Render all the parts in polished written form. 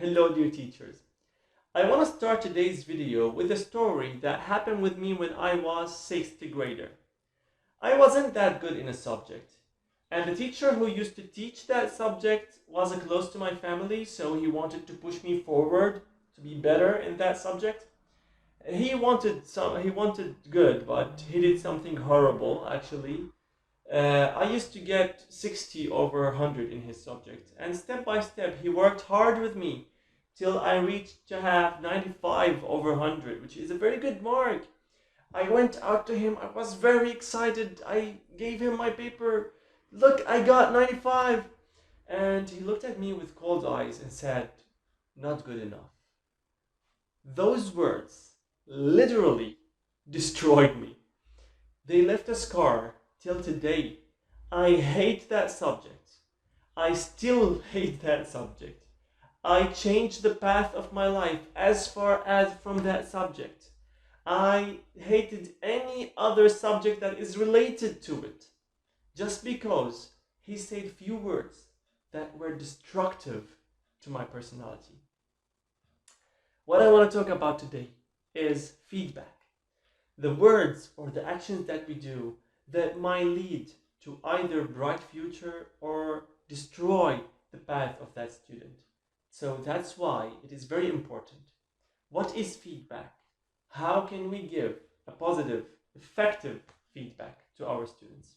Hello dear teachers. I want to start today's video with a story that happened with me when I was 6th grader. I wasn't that good in a subject, and the teacher who used to teach that subject was close to my family, so he wanted to push me forward to be better in that subject. He wanted good, but he did something horrible actually. I used to get 60 over 100 in his subject, and step by step he worked hard with me till I reached to have 95 over 100, which is a very good mark. I went out to him, I was very excited, I gave him my paper, look, I got 95, and he looked at me with cold eyes and said, not good enough. Those words literally destroyed me. They left a scar till today. I hate that subject. I still hate that subject. I changed the path of my life as far as from that subject. I hated any other subject that is related to it, just because he said few words that were destructive to my personality. What I want to talk about today is feedback. The words or the actions that we do that might lead to either bright future or destroy the path of that student. So that's why it is very important. What is feedback? How can we give a positive, effective feedback to our students?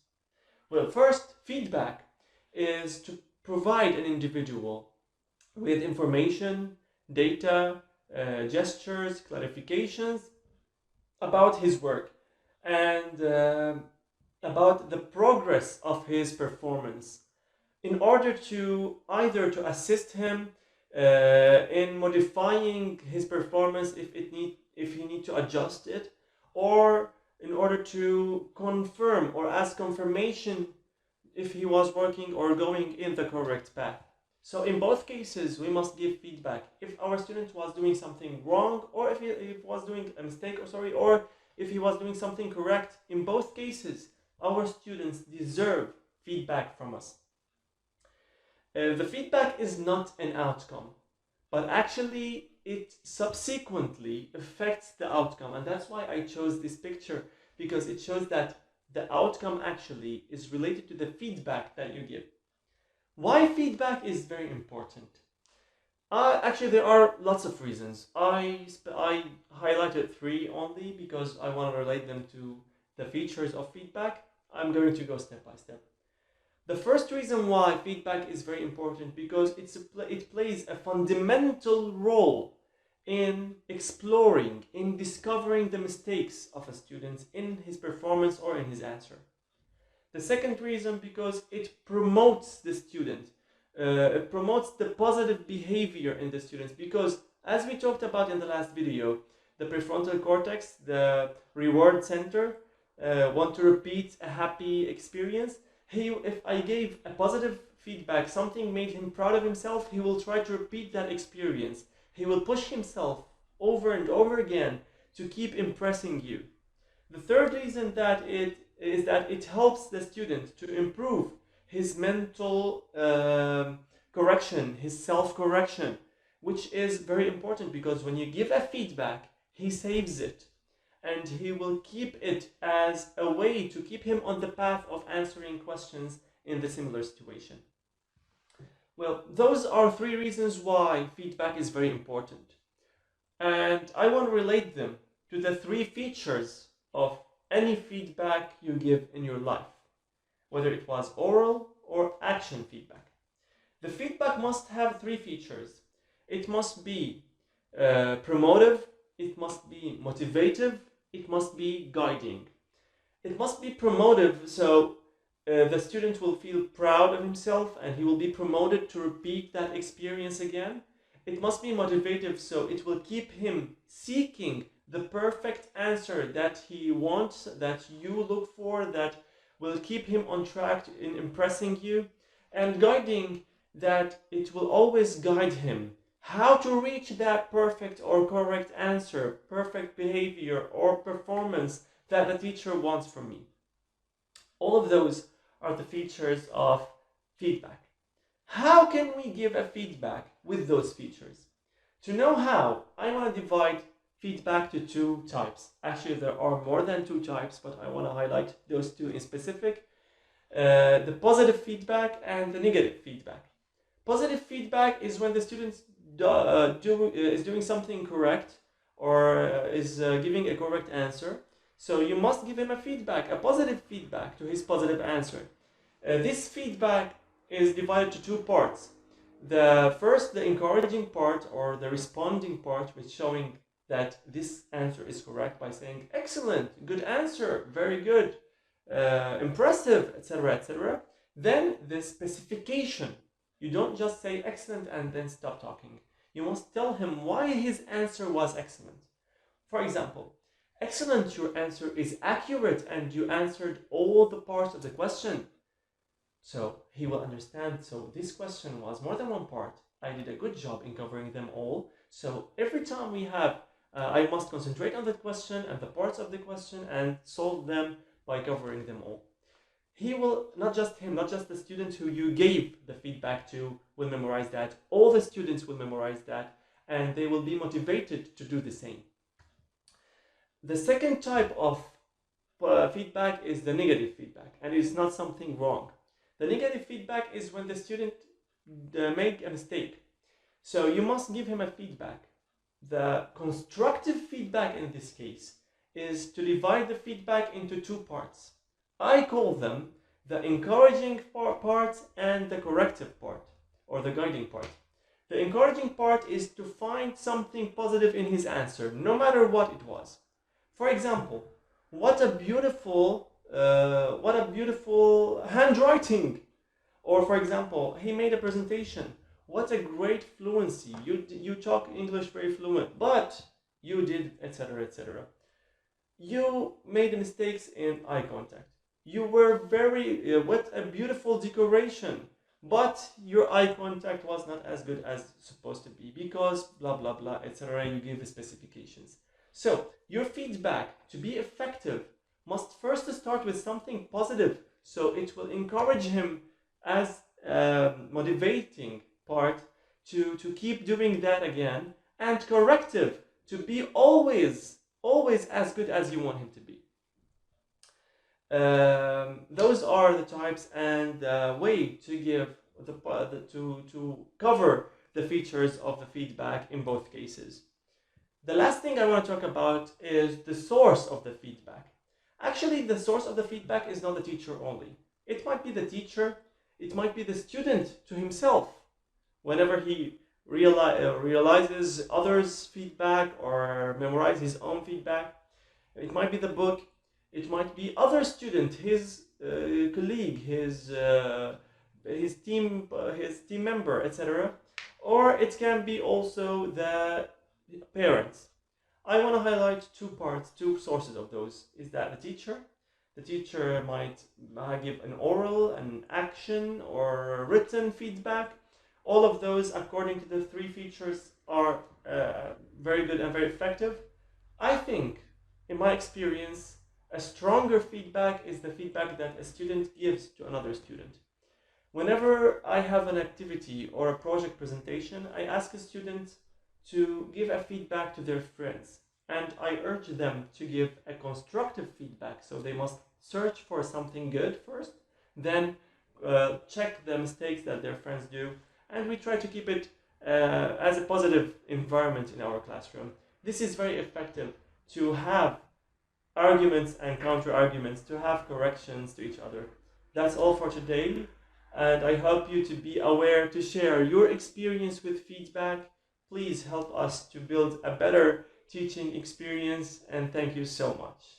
Well, first, feedback is to provide an individual with information, data, gestures, clarifications about his work and about the progress of his performance in order to either to assist him in modifying his performance if he need to adjust it, or in order to confirm or ask confirmation if he was working or going in the correct path. So in both cases, we must give feedback. If our student was doing something wrong, or if he was doing a mistake, or if he was doing something correct, in both cases, our students deserve feedback from us. The feedback is not an outcome, but actually it subsequently affects the outcome. And that's why I chose this picture, because it shows that the outcome actually is related to the feedback that you give. Why feedback is very important? Actually, there are lots of reasons. I highlighted 3 only because I want to relate them to the features of feedback. I'm going to go step by step. The first reason why feedback is very important because it plays a fundamental role in exploring, in discovering the mistakes of a student in his performance or in his answer. The second reason, because it promotes the student. It promotes the positive behavior in the students, because as we talked about in the last video, the prefrontal cortex, the reward center, want to repeat a happy experience. If I gave a positive feedback, something made him proud of himself, he will try to repeat that experience. He will push himself over and over again to keep impressing you. The third reason that it helps the student to improve his mental correction, his self-correction, which is very important because when you give a feedback, he saves it and he will keep it as a way to keep him on the path of answering questions in the similar situation. Well, those are 3 reasons why feedback is very important. And I want to relate them to the 3 features of any feedback you give in your life, whether it was oral or action feedback. The feedback must have 3 features. It must be promotive, it must be motivative, it must be guiding. It must be promotive, so the student will feel proud of himself and he will be promoted to repeat that experience again. It must be motivative, so it will keep him seeking the perfect answer that he wants, that you look for, that will keep him on track in impressing you. And guiding, that it will always guide him how to reach that perfect or correct answer, perfect behavior or performance that the teacher wants from me. All of those are the features of feedback. How can we give a feedback with those features? To know how, I want to divide feedback to two types. Actually, there are more than two types, but I want to highlight those two in specific. The positive feedback and the negative feedback. Positive feedback is when the student is doing something correct or is giving a correct answer. So you must give him a feedback, a positive feedback to his positive answer. This feedback is divided to two parts. The first, the encouraging part or the responding part, which showing that this answer is correct by saying, excellent, good answer, very good, impressive, etc., etc. Then the specification. You don't just say excellent and then stop talking. You must tell him why his answer was excellent. For example, excellent, your answer is accurate and you answered all the parts of the question. So he will understand, so this question was more than one part. I did a good job in covering them all. So every time we have, I must concentrate on the question and the parts of the question and solve them by covering them all. He will, not just him, not just the student who you gave the feedback to will memorize that. All the students will memorize that and they will be motivated to do the same. The second type of feedback is the negative feedback, and it's not something wrong. The negative feedback is when the student make a mistake. So you must give him a feedback. The constructive feedback in this case is to divide the feedback into two parts. I call them the encouraging part and the corrective part, or the guiding part. The encouraging part is to find something positive in his answer, no matter what it was. For example, what a beautiful handwriting. Or for example, he made a presentation. What a great fluency. You talk English very fluent, but you did, etc., etc. You made mistakes in eye contact. You were what a beautiful decoration, but your eye contact was not as good as supposed to be because blah, blah, blah, etc. You give the specifications. So your feedback, to be effective, must first start with something positive. So it will encourage him as a motivating part to keep doing that again, and corrective to be always as good as you want him to be. Those are the types and the way to give to cover the features of the feedback in both cases. The last thing I want to talk about is the source of the feedback. Actually, the source of the feedback is not the teacher only. It might be the teacher, it might be the student to himself. Whenever he realizes others' feedback or memorizes his own feedback, it might be the book, it might be other student, his colleague, his team member, etc. Or it can be also the parents. I want to highlight two sources of those. Is that the teacher might give an oral, an action, or written feedback. All of those, according to the three features, are very good and very effective. I think, in my experience, a stronger feedback is the feedback that a student gives to another student. Whenever I have an activity or a project presentation, I ask a student to give a feedback to their friends, and I urge them to give a constructive feedback. So they must search for something good first, then check the mistakes that their friends do, and we try to keep it as a positive environment in our classroom. This is very effective to have arguments and counter arguments, to have corrections to each other. That's all for today, and I hope you to be aware to share your experience with feedback. Please help us to build a better teaching experience, and thank you so much.